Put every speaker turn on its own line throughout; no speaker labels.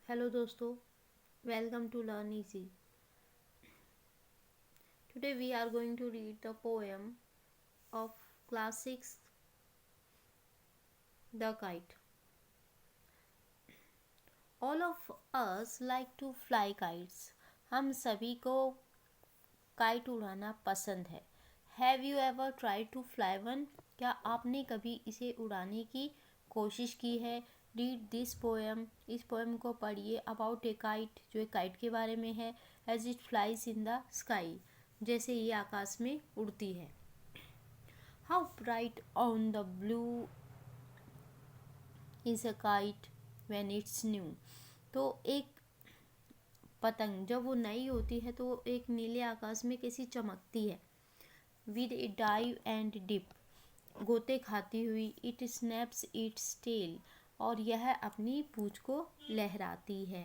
Hello दोस्तों, welcome to learn easy. Today we are going to read the poem of class 6 the kite. All of us like to fly kites. हम सभी को kite उड़ाना पसंद है। Have you ever try to fly one? क्या आपने कभी इसे उड़ाने की कोशिश की है? Read this poem. इस पोएम को पढ़िए अबाउट ए काइट, जो एक काइट के बारे में है। As it flies in the sky, जैसे ये आकाश में उड़ती है। How bright on the blue is a kite when it's new. तो एक पतंग जब वो नई होती है तो वो एक नीले आकाश में कैसी चमकती है। With a dive and dip, गोते खाती हुई। इट स्नैप्स इट्स टेल, और यह अपनी पूंछ को लहराती है।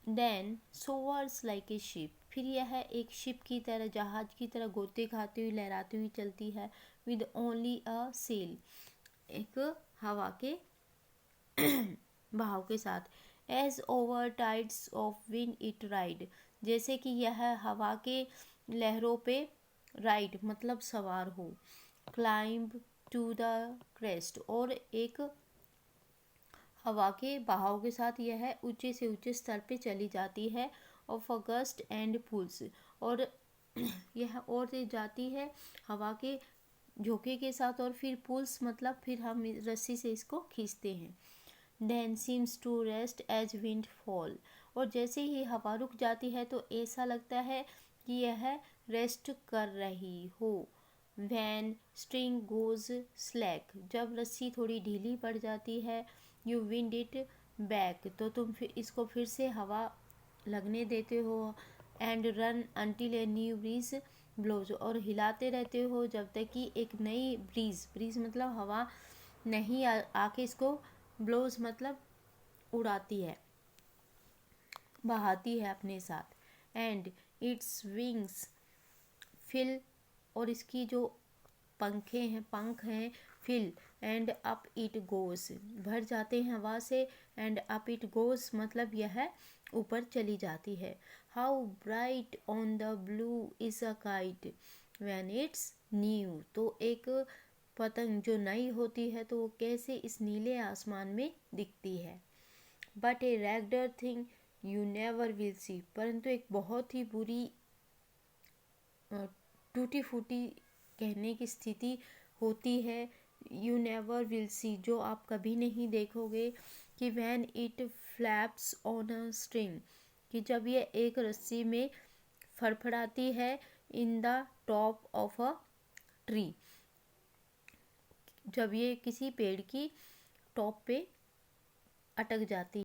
देन सोवर्स लाइक ए शिप, फिर यह एक शिप की तरह, जहाज की तरह गोते खाती हुई लहराती हुई चलती है। विद ओनली अ सेल, एक हवा के बहाव के साथ। As over tides of wind it ride, जैसे कि यह हवा के लहरों पे राइड मतलब सवार हो। क्लाइंब टू द क्रेस्ट, और एक हवा के बहाव के साथ यह ऊंचे से ऊंचे स्तर पे चली जाती है। Of a gust and pulls, और यह और जाती है हवा के झोंके के साथ, और फिर पुल्स मतलब फिर हम रस्सी से इसको खींचते हैं। Then seems to rest as wind fall, और जैसे ही हवा रुक जाती है तो ऐसा लगता है कि यह रेस्ट कर रही हो। वैन स्ट्रिंग गोज स्लैक, जब रस्सी थोड़ी ढीली पड़ जाती है। यू विंड इट बैक, तो तुम फिर इसको फिर से हवा लगने देते हो। And run until a new breeze blows, और हिलाते रहते हो जब तक कि एक नई ब्रीज मतलब हवा नहीं आके इसको ब्लोज मतलब उड़ाती है, बहाती है अपने साथ। एंड इट्स विंग्स फिल, और इसकी जो पंख हैं fill. And up it goes, भर जाते हैं हवा से। एंड अप इट गोस मतलब यह ऊपर चली जाती है। How bright on the blue is a kite when it's new, तो एक पतंग जो नई होती है तो वो कैसे इस नीले आसमान में दिखती है। बट ए रैगडर thing you never will see, परंतु एक बहुत ही बुरी टूटी फूटी कहने की स्थिति होती है। यू नेवर विल सी, जो आप कभी नहीं देखोगे। कि when it flaps on a string, कि जब ये एक रस्सी में फड़फड़ाती है। In the top of a tree, जब ये किसी पेड़ की टॉप पे अटक जाती